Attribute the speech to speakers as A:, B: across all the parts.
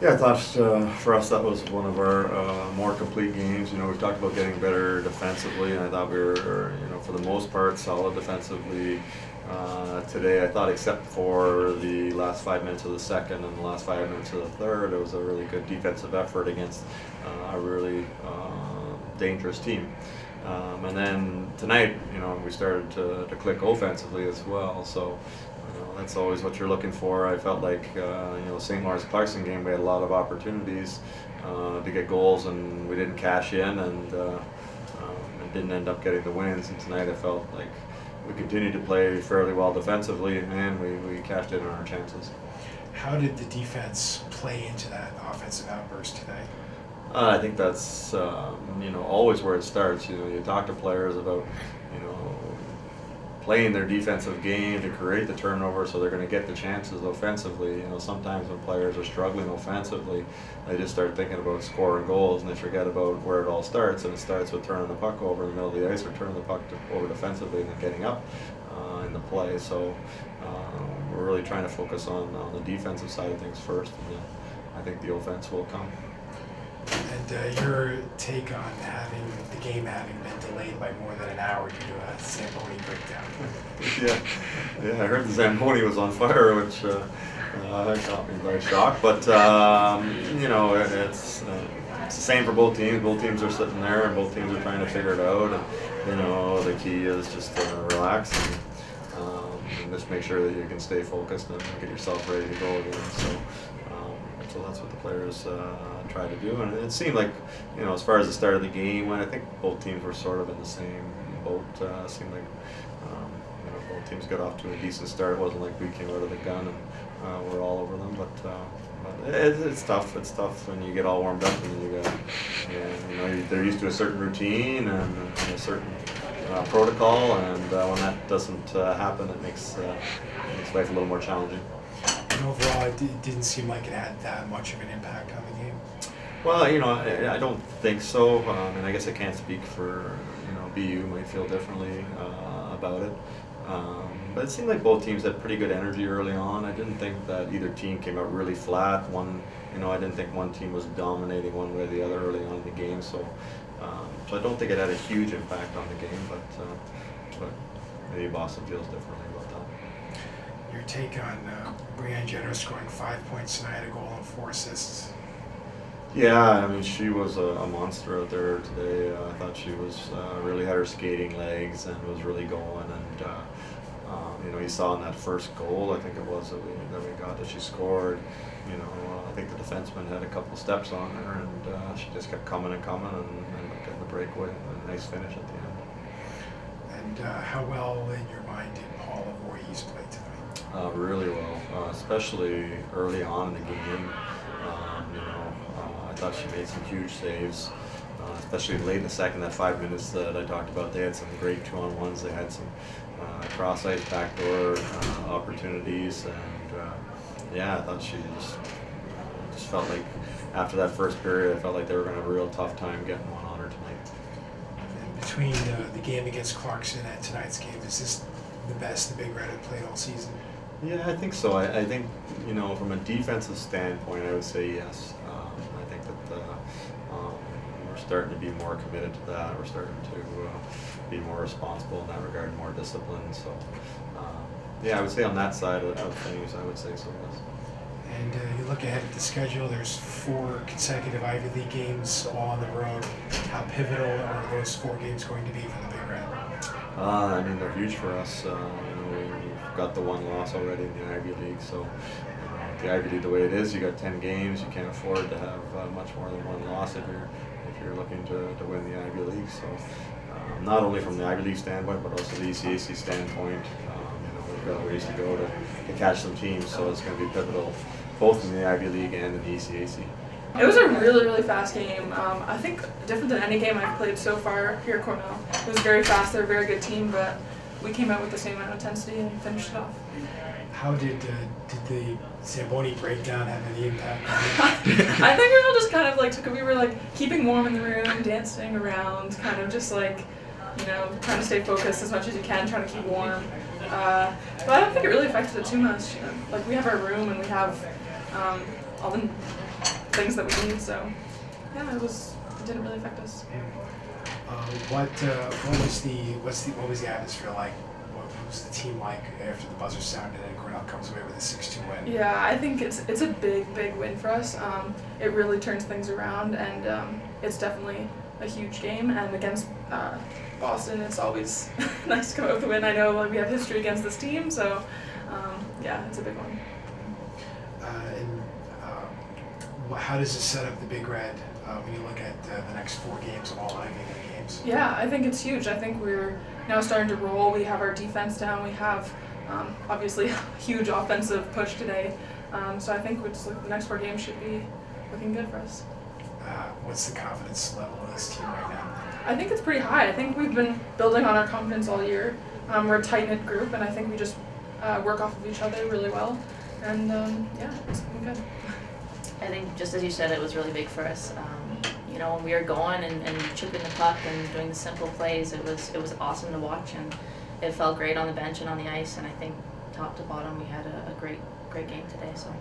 A: Yeah, I thought for us that was one of our more complete games. You know, we've talked about getting better defensively, and I thought we were, you know, for the most part, solid defensively today. I thought, except for the last 5 minutes of the second and the last 5 minutes of the third, it was a really good defensive effort against a really dangerous team. And then tonight, you know, we started to click offensively as well. So. That's always what you're looking for. I felt like, you know, St. Lawrence Clarkson game, we had a lot of opportunities to get goals, and we didn't cash in, and didn't end up getting the wins. And tonight I felt like we continued to play fairly well defensively, and we cashed in on our chances.
B: How did the defense play into that offensive outburst today?
A: I think that's, you know, always where it starts. You know, you talk to players about, you know, playing their defensive game to create the turnover, so they're going to get the chances offensively. You know, sometimes when players are struggling offensively, they just start thinking about scoring goals, and they forget about where it all starts. And it starts with turning the puck over in the middle of the ice, or turning the puck over defensively, and then getting up in the play. So we're really trying to focus on the defensive side of things first, and then I think the offense will come.
B: And your take on the game having been delayed by more than an hour due to a Zamboni breakdown?
A: Yeah, I heard the Zamboni was on fire, which got me very shocked. But you know, it's the same for both teams. Both teams are sitting there, and both teams are trying to figure it out. And you know, the key is just to relax and just make sure that you can stay focused and get yourself ready to go again. So that's what the players try to do, and it seemed like, you know, as far as the start of the game, when I think both teams were sort of in the same boat. It seemed like you know, both teams got off to a decent start. It wasn't like we came out of the gun and we're all over them, but it's tough. It's tough when you get all warmed up and you got, you know, they're used to a certain routine and a certain protocol, and when that doesn't happen, it makes life a little more challenging.
B: And overall, it didn't seem like it had that much of an impact on the game.
A: Well, you know, I don't think so. And I guess I can't speak for, you know, BU might feel differently about it. But it seemed like both teams had pretty good energy early on. I didn't think that either team came out really flat. You know, I didn't think one team was dominating one way or the other early on in the game. So I don't think it had a huge impact on the game. But maybe Boston feels differently about that.
B: Your take on Brianne Jenner scoring 5 points tonight, a goal and 4 assists?
A: Yeah, I mean, she was a monster out there today. I thought she was really had her skating legs and was really going. And you know, you saw in that first goal, I think it was that we got that she scored. You know, I think the defenseman had a couple steps on her, and she just kept coming and coming, and getting the breakaway and a nice finish at the end.
B: And how well, in your mind, did Paula Voorheis play tonight?
A: Really well, especially early on in the game. You know, I thought she made some huge saves, especially late in the second. That 5 minutes that I talked about, they had some great 2-on-1s. They had some cross-ice backdoor opportunities, and yeah, I thought she just felt like after that first period, I felt like they were going to have a real tough time getting one on her tonight.
B: And between the game against Clarkson and tonight's game, is this the best the Big Red have played all season?
A: Yeah, I think so. I think, you know, from a defensive standpoint, I would say yes. I think that we're starting to be more committed to that. We're starting to be more responsible in that regard, more disciplined. So, yeah, I would say on that side of things, I would say so, yes.
B: And you look ahead at the schedule, there's 4 consecutive Ivy League games all on the road. How pivotal are those 4 games going to be for the Big Red?
A: I mean, they're huge for us. You know, we've got the 1 loss already in the Ivy League, so the Ivy League, the way it is, you got 10 games. You can't afford to have much more than 1 loss if you're looking to win the Ivy League. So not only from the Ivy League standpoint, but also the ECAC standpoint. You know, we've got a ways to go to catch some teams, so it's going to be pivotal both in the Ivy League and in the ECAC.
C: It was a really, really fast game. I think different than any game I've played so far here at Cornell. It was very fast. They're a very good team, but we came out with the same amount of intensity and finished it off.
B: How did the Zamboni breakdown have any impact on
C: you? I think we all just kind of like we were like keeping warm in the room, dancing around, kind of just like, you know, trying to stay focused as much as you can, trying to keep warm. But I don't think it really affected it too much. You know, like we have our room and we have all the things that we need. So yeah, it didn't really affect us.
B: What was the atmosphere like? What was the team like after the buzzer sounded and Cornell comes away with a 6-2 win?
C: Yeah, I think it's a big win for us. It really turns things around, and it's definitely a huge game. And against Boston, it's always nice to come out with a win. I know we have history against this team, so yeah, it's a big one.
B: How does this set up the Big Red when you look at the next 4 games of all Ivy League games?
C: Yeah, I think it's huge. I think we're now starting to roll. We have our defense down. We have obviously a huge offensive push today. So I think the next 4 games should be looking good for us.
B: What's the confidence level of this team right now?
C: I think it's pretty high. I think we've been building on our confidence all year. We're a tight-knit group, and I think we just work off of each other really well. And yeah, it's looking good.
D: I think, just as you said, it was really big for us. You know, when we were going and chipping the puck and doing the simple plays, it was awesome to watch, and it felt great on the bench and on the ice. And I think top to bottom, we had a great game today. So.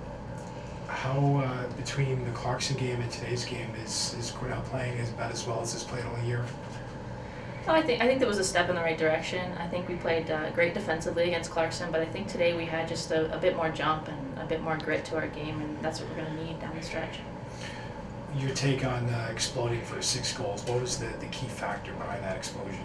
B: How between the Clarkson game and today's game is Cornell playing about as well as it's played all year?
D: No, I think there was a step in the right direction. I think we played great defensively against Clarkson, but I think today we had just a bit more jump and a bit more grit to our game, and that's what we're going to need down the stretch.
B: Your take on exploding for 6 goals, what was the key factor behind that explosion?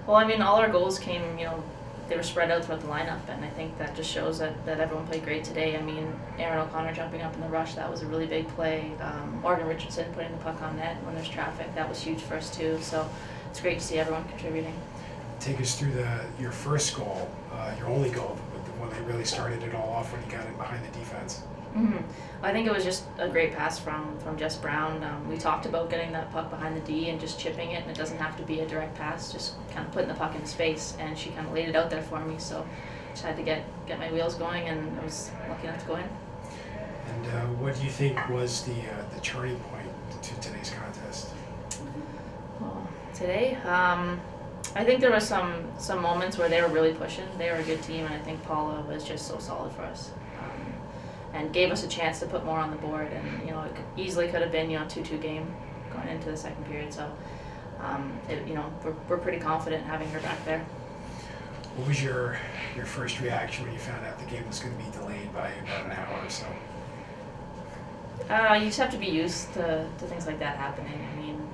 D: Well, I mean, all our goals came, you know, they were spread out throughout the lineup, and I think that just shows that everyone played great today. I mean, Erin O'Connor jumping up in the rush, that was a really big play. Morgan Richardson putting the puck on net when there's traffic, that was huge for us too. So it's great to see everyone contributing.
B: Take us through your first goal, your only goal, but the one that really started it all off when you got in behind the defense.
D: Mm-hmm. I think it was just a great pass from Jess Brown. We talked about getting that puck behind the D and just chipping it, and it doesn't have to be a direct pass, just kind of putting the puck into space, and she kind of laid it out there for me, so just had to get my wheels going, and I was lucky enough to go in.
B: And what do you think was the turning point to today's contest?
D: Well, today, I think there were some moments where they were really pushing. They were a good team, and I think Paula was just so solid for us. And gave us a chance to put more on the board, and you know, it easily could have been 2-2 game going into the second period. So, we're pretty confident having her back there.
B: What was your first reaction when you found out the game was going to be delayed by about an hour or so?
D: You just have to be used to things like that happening. I mean,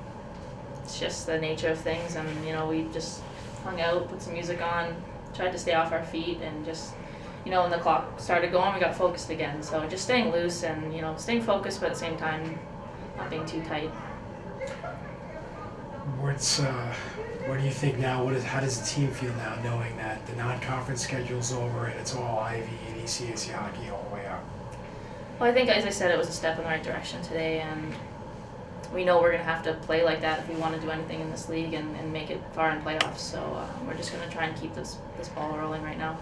D: it's just the nature of things, and we just hung out, put some music on, tried to stay off our feet, and just. When the clock started going, we got focused again. So just staying loose and, staying focused, but at the same time, not being too tight.
B: What do you think now? How does the team feel now, knowing that the non-conference schedule's over and it's all Ivy and ECAC hockey all the way up?
D: Well, I think, as I said, it was a step in the right direction today, and we know we're going to have to play like that if we want to do anything in this league and make it far in playoffs. So we're just going to try and keep this ball rolling right now.